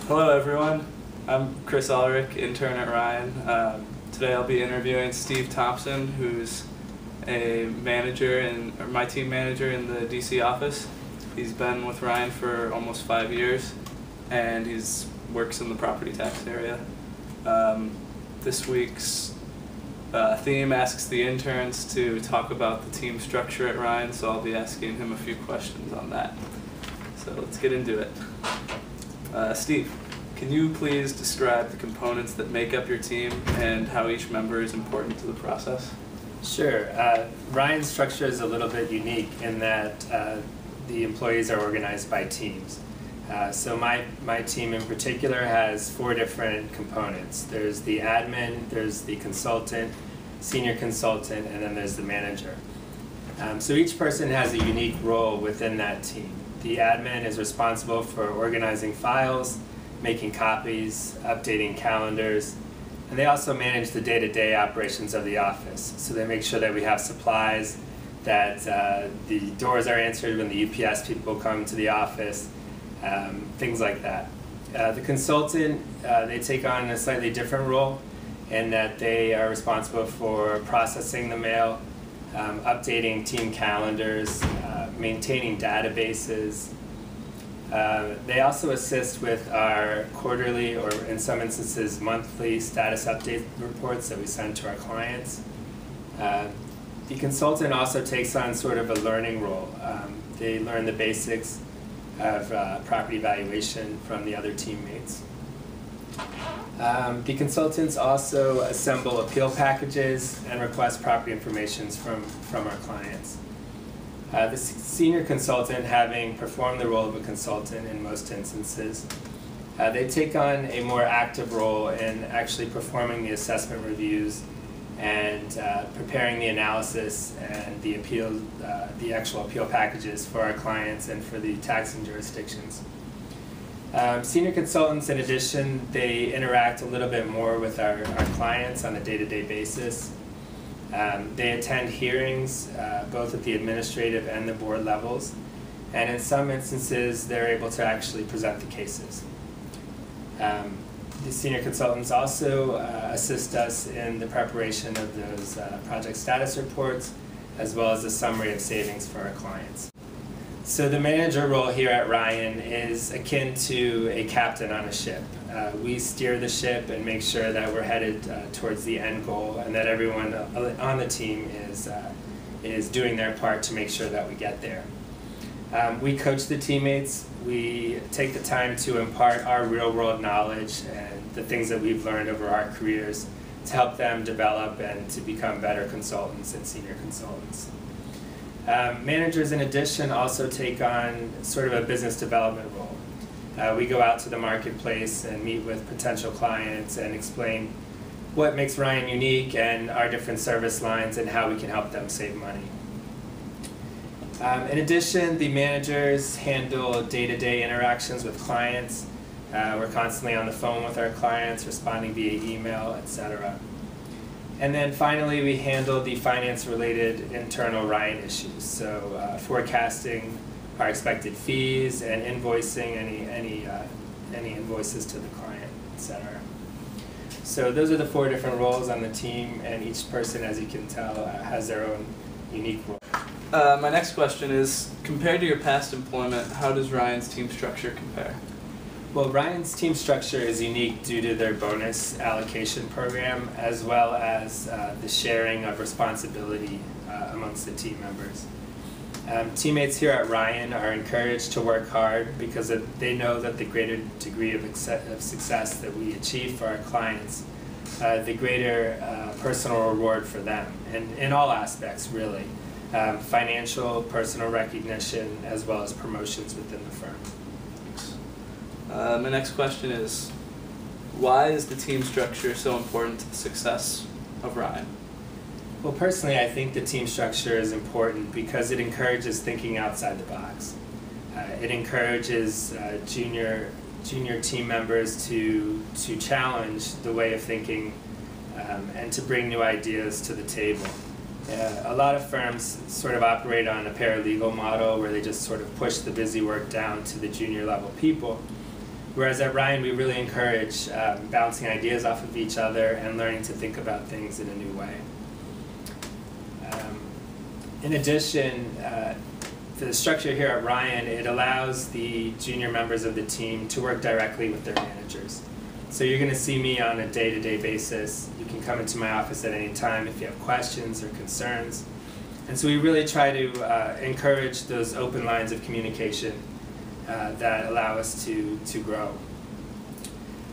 Hello everyone, I'm Chris Ulrich, intern at Ryan. Today I'll be interviewing Steve Thompson, who's a manager or my team manager in the DC office. He's been with Ryan for almost 5 years and he's works in the property tax area. This week's theme asks the interns to talk about the team structure at Ryan, so I'll be asking him a few questions on that. So let's get into it. Steve, can you please describe the components that make up your team and how each member is important to the process? Sure. Ryan's structure is a little bit unique in that the employees are organized by teams. So my team in particular has 4 different components. There's the admin, there's the consultant, senior consultant, and then there's the manager. So each person has a unique role within that team. The admin is responsible for organizing files, making copies, updating calendars, and they also manage the day-to-day operations of the office. So they make sure that we have supplies, that the doors are answered when the UPS people come to the office, things like that. The consultant, they take on a slightly different role in that they are responsible for processing the mail, updating team calendars, maintaining databases. They also assist with our quarterly or in some instances monthly status update reports that we send to our clients. The consultant also takes on sort of a learning role. They learn the basics of property valuation from the other teammates. The consultants also assemble appeal packages and request property information from our clients. The senior consultant, having performed the role of a consultant in most instances, they take on a more active role in actually performing the assessment reviews and preparing the analysis and the actual appeal packages for our clients and for the taxing jurisdictions. Senior consultants, in addition, they interact a little bit more with our clients on a day-to-day basis. They attend hearings, both at the administrative and the board levels, and in some instances they're able to actually present the cases. The senior consultants also assist us in the preparation of those project status reports, as well as a summary of savings for our clients. So the manager role here at Ryan is akin to a captain on a ship. We steer the ship and make sure that we're headed towards the end goal and that everyone on the team is doing their part to make sure that we get there. We coach the teammates. We take the time to impart our real-world knowledge and the things that we've learned over our careers to help them develop and to become better consultants and senior consultants. Managers, in addition, also take on sort of a business development role. We go out to the marketplace and meet with potential clients and explain what makes Ryan unique and our different service lines and how we can help them save money. In addition, the managers handle day-to-day interactions with clients. We're constantly on the phone with our clients, responding via email, etc. And then finally, we handle the finance-related internal Ryan issues, so forecasting our expected fees and invoicing any invoices to the client, etc. So those are the 4 different roles on the team, and each person, as you can tell, has their own unique role. My next question is, compared to your past employment, how does Ryan's team structure compare? Well, Ryan's team structure is unique due to their bonus allocation program, as well as the sharing of responsibility amongst the team members. Teammates here at Ryan are encouraged to work hard because they know that the greater degree of success that we achieve for our clients, the greater personal reward for them, and in all aspects, really. Financial, personal recognition, as well as promotions within the firm. My next question is, why is the team structure so important to the success of Ryan? Well, personally, I think the team structure is important because it encourages thinking outside the box. It encourages junior team members to challenge the way of thinking and to bring new ideas to the table. A lot of firms sort of operate on a paralegal model where they just sort of push the busy work down to the junior level people. Whereas at Ryan, we really encourage bouncing ideas off of each other and learning to think about things in a new way. In addition, the structure here at Ryan, it allows the junior members of the team to work directly with their managers. So you're going to see me on a day-to-day basis. You can come into my office at any time if you have questions or concerns. And so we really try to encourage those open lines of communication that allow us to grow.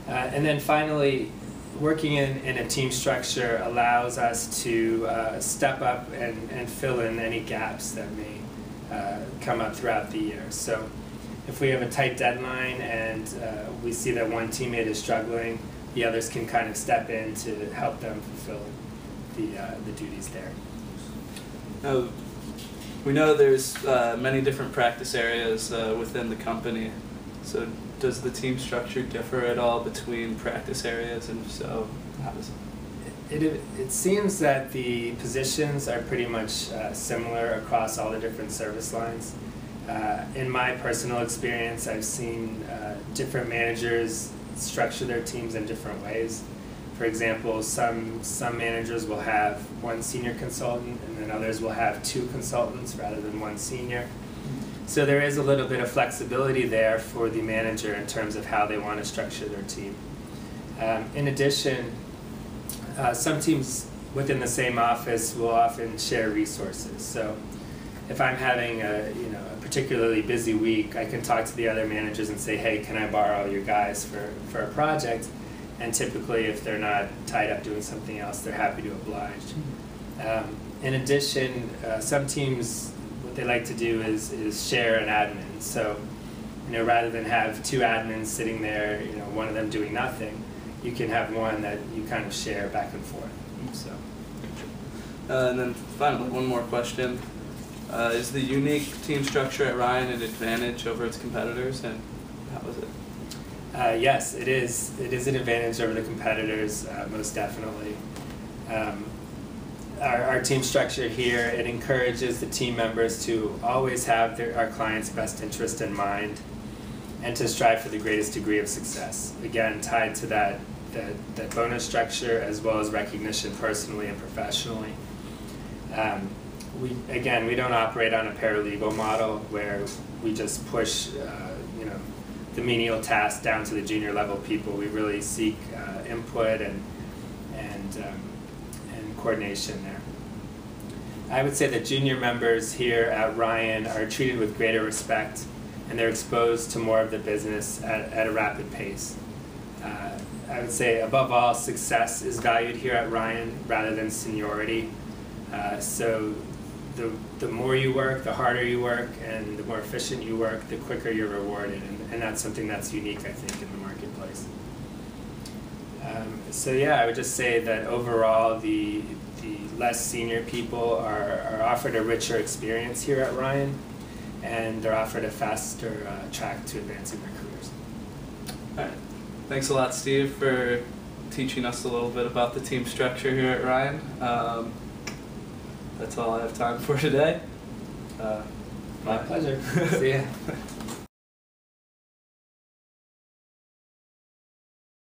And then finally, working in a team structure allows us to step up and fill in any gaps that may come up throughout the year. So if we have a tight deadline and we see that one teammate is struggling, the others can kind of step in to help them fulfill the duties there. Now, we know there's many different practice areas within the company. So does the team structure differ at all between practice areas, and if so, how does it? It seems that the positions are pretty much similar across all the different service lines. In my personal experience, I've seen different managers structure their teams in different ways. For example, some managers will have one senior consultant, and then others will have two consultants rather than one senior. So there is a little bit of flexibility there for the manager in terms of how they want to structure their team. In addition, some teams within the same office will often share resources. So if I'm having a particularly busy week, I can talk to the other managers and say, hey, can I borrow your guys for a project? And typically, if they're not tied up doing something else, they're happy to oblige. In addition, some teams, what they like to do is share an admin. So, rather than have two admins sitting there, one of them doing nothing, you can have one that you kind of share back and forth. So. And then finally, one more question. Is the unique team structure at Ryan an advantage over its competitors, and how is it? Yes, it is. It is an advantage over the competitors, most definitely. Our team structure here, it encourages the team members to always have our client's best interest in mind and to strive for the greatest degree of success. Again, tied to that bonus structure as well as recognition personally and professionally. We don't operate on a paralegal model where we just push the menial tasks down to the junior level people. We really seek input and coordination there. I would say that junior members here at Ryan are treated with greater respect, and they're exposed to more of the business at a rapid pace. I would say above all, success is valued here at Ryan rather than seniority. So the more you work, the harder you work, and the more efficient you work, the quicker you're rewarded, and that's something that's unique, I think, in the marketplace. So yeah, I would just say that overall, the less senior people are offered a richer experience here at Ryan, and they're offered a faster track to advancing their careers. All right. Thanks a lot, Steve, for teaching us a little bit about the team structure here at Ryan. That's all I have time for today. My pleasure. See ya.